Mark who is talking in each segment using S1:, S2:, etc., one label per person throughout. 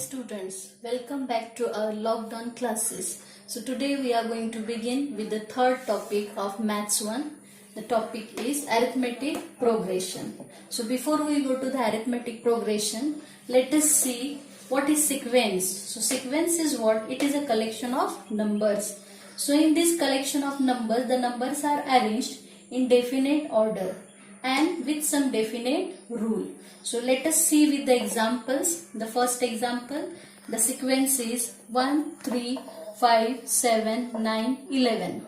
S1: students, welcome back to our lockdown classes. So today we are going to begin with the third topic of Maths 1. The topic is arithmetic progression. So before we go to the arithmetic progression, let us see what is sequence. So sequence is what? It is a collection of numbers. So in this collection of numbers, the numbers are arranged in definite order and with some definite rule. So let us see with the examples. The first example, the sequence is 1, 3, 5, 7, 9, 11.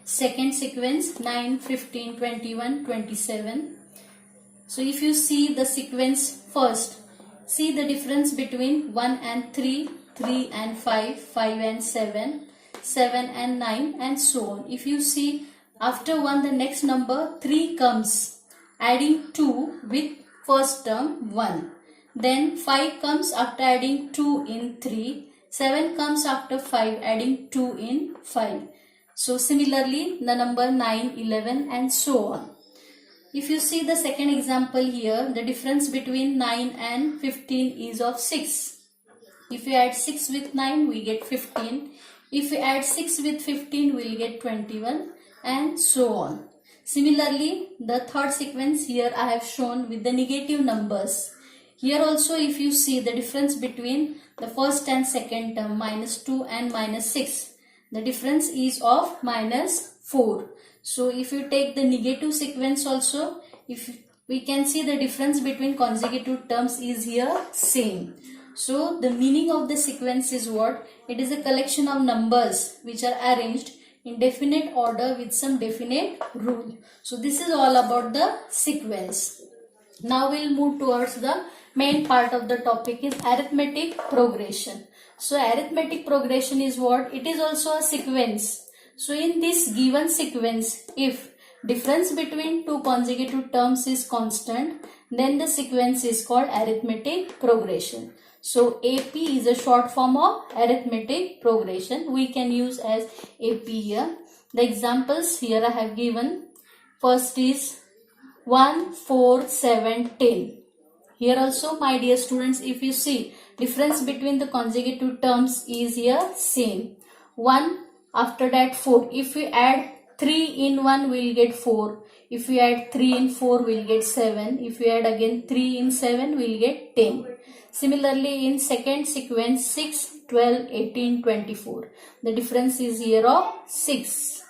S1: Second sequence 9, 15, 21, 27. So if you see the sequence first, see the difference between 1 and 3, 3 and 5, 5 and 7, 7 and 9 and so on. If you see after 1 the next number 3 comes, adding 2 with first term 1. Then 5 comes after adding 2 in 3. 7 comes after 5 adding 2 in 5. So similarly the number 9, 11 and so on. If you see the second example here, the difference between 9 and 15 is of 6. If we add 6 with 9 we get 15. If we add 6 with 15 we will get 21 and so on. Similarly, the third sequence here I have shown with the negative numbers. Here also if you see the difference between the first and second term, -2 and -6, the difference is of -4. So if you take the negative sequence also, if we can see the difference between consecutive terms is here same. So the meaning of the sequence is what? It is a collection of numbers which are arranged in definite order with some definite rule. So this is all about the sequence. Now we'll move towards the main part of the topic is arithmetic progression. So arithmetic progression is what? It is also a sequence. So in this given sequence, if difference between two consecutive terms is constant, then the sequence is called arithmetic progression. So AP is a short form of arithmetic progression. We can use as AP here. The examples here I have given. First is 1, 4, 7, 10. Here also my dear students, if you see difference between the consecutive terms is here same. 1 after that 4. If we add 3 in 1 we will get 4. If we add 3 in 4 we will get 7. If we add again 3 in 7 we will get 10. Similarly in second sequence 6, 12, 18, 24. The difference is here of 6.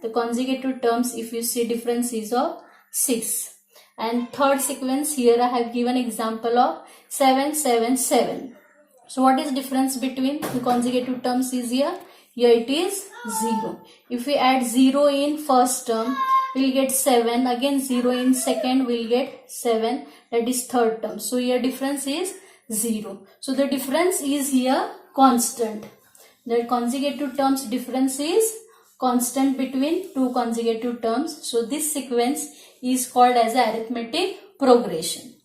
S1: The consecutive terms if you see difference is of 6. And third sequence here I have given example of 7, 7, 7. So what is difference between the consecutive terms is here? Here it is 0. If we add 0 in first term, we will get 7. Again 0 in second, we will get 7. That is third term. So here difference is 0. So the difference is here constant. The consecutive terms difference is constant between two consecutive terms. So this sequence is called as arithmetic progression.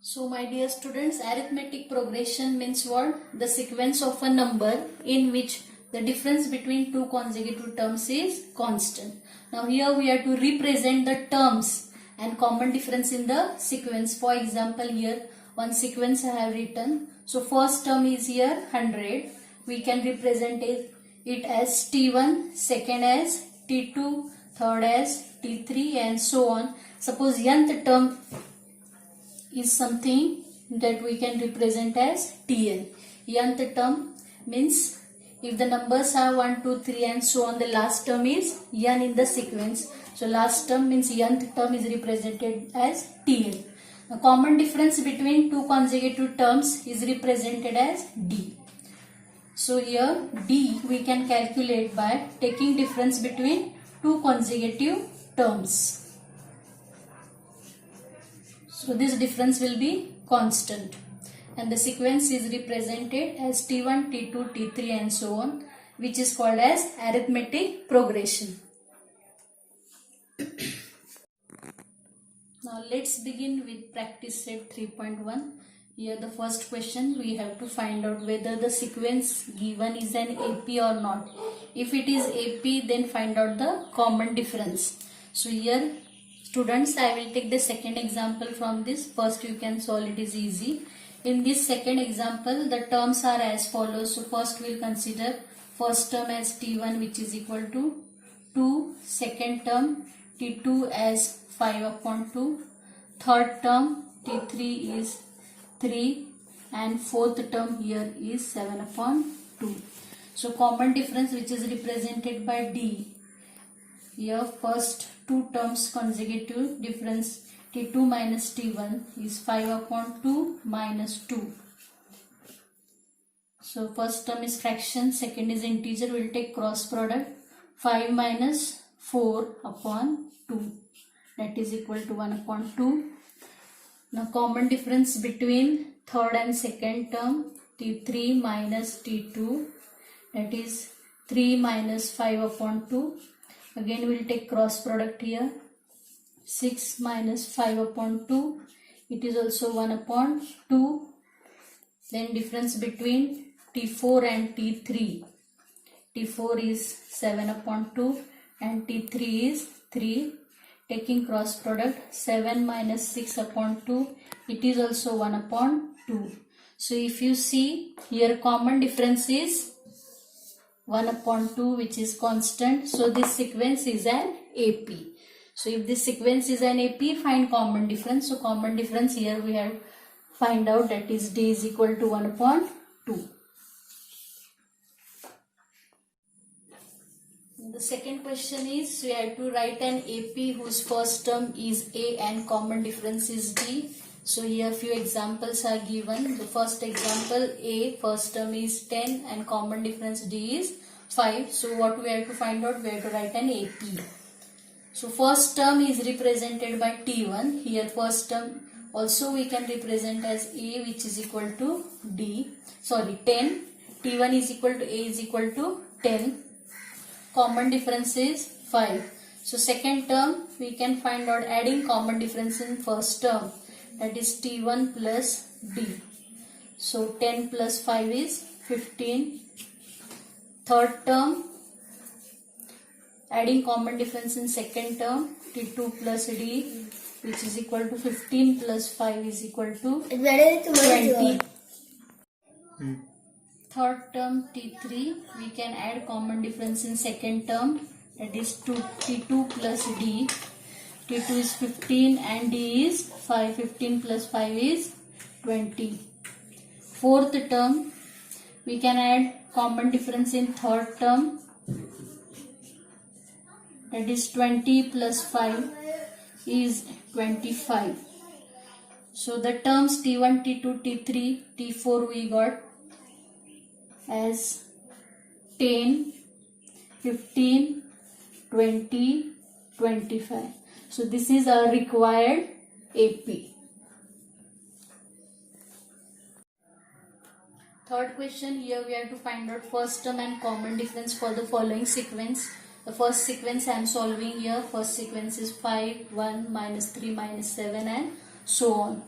S1: So my dear students, arithmetic progression means what? The sequence of a number in which the difference between two consecutive terms is constant. Now here we have to represent the terms and common difference in the sequence. For example, here one sequence I have written. So first term is here 100. We can represent it as T1, second as T2, third as T3 and so on. Suppose nth term is something that we can represent as Tn. Nth term means if the numbers are 1, 2, 3 and so on, the last term is n in the sequence. So last term means nth term is represented as Tn. The common difference between two consecutive terms is represented as D. So here D we can calculate by taking difference between two consecutive terms. So this difference will be constant and the sequence is represented as T1, T2, T3 and so on, which is called as arithmetic progression. Now let's begin with practice set 3.1. Here the first question, we have to find out whether the sequence given is an AP or not. If it is AP, then find out the common difference. So here Students, I will take the second example from this. First you can solve, it is easy. In this second example, the terms are as follows. So first we will consider first term as T1, which is equal to 2. Second term T2 as 5 upon 2. Third term T3 is 3. And fourth term here is 7 upon 2. So common difference, which is represented by D. Here first two terms consecutive difference T2 minus T1 is 5 upon 2 minus 2. So first term is fraction, second is integer. We will take cross product. 5 minus 4 upon 2, that is equal to 1 upon 2. Now common difference between third and second term T3 minus T2, that is 3 minus 5 upon 2. Again we will take cross product here. 6 minus 5 upon 2, it is also 1 upon 2. Then difference between T4 and T3. T4 is 7 upon 2 and T3 is 3. Taking cross product, 7 minus 6 upon 2, it is also 1 upon 2. So if you see here, common difference is 1 upon 2, which is constant. So this sequence is an AP. So if this sequence is an AP, find common difference. So common difference here we have find out, that is D is equal to 1 upon 2. The second question is, we have to write an AP whose first term is A and common difference is D. So here few examples are given. The first example, A first term is 10 and common difference D is 5. So what we have to find out? We have to write an AP. So first term is represented by T1. Here first term also we can represent as A, which is equal to 10. T1 is equal to A is equal to 10. Common difference is 5. So second term we can find out adding common difference in first term, that is T1 plus D. So 10 plus 5 is 15. Third term, adding common difference in second term, T2 plus D, which is equal to 15 plus 5 is equal to 20. Third term T3, we can add common difference in second term, that is T2 plus D. T2 is 15 and D is 5. 15 plus 5 is 20. Fourth term, we can add common difference in third term, that is 20 plus 5 is 25. So the terms T1, T2, T3, T4 we got as 10, 15, 20, 25. So this is our required AP. Third question, here we have to find out first term and common difference for the following sequence. The first sequence I am solving here. First sequence is 5, 1, minus 3, minus 7 and so on.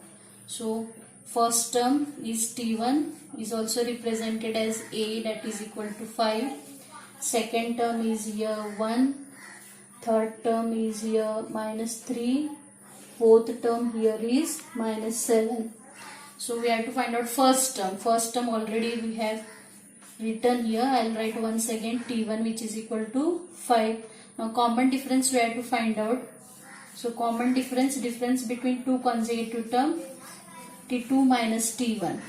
S1: So first term is T1, is also represented as A, that is equal to 5. Second term is here 1. Third term is here minus 3. Fourth term here is minus 7. So we have to find out first term. First term already we have written here. I will write once again T1, which is equal to 5. Now common difference we have to find out. So common difference between two consecutive terms, T2 minus T1.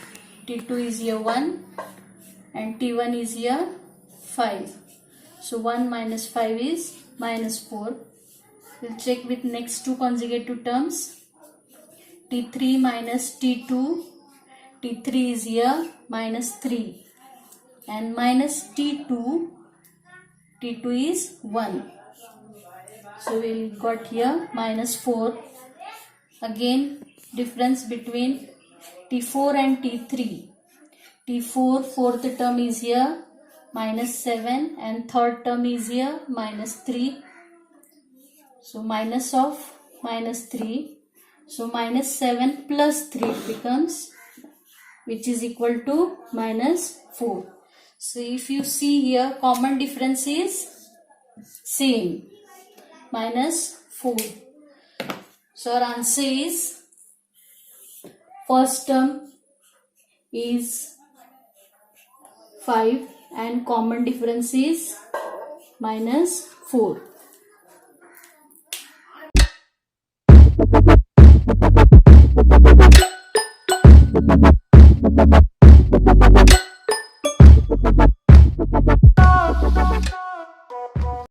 S1: T2 is here 1 and T1 is here 5. So 1 minus 5 is minus 4. We'll check with next two consecutive terms. T3 minus T2. T3 is here minus 3. And minus T2. T2 is 1. So we'll got here minus 4. Again difference between T4 and T3. T4 fourth term is here minus 7 and third term is here minus 3. So minus of minus 3. So minus 7 plus 3 becomes, which is equal to minus 4. So if you see here, common difference is same, minus 4. So our answer is first term is 5 and common difference is -4.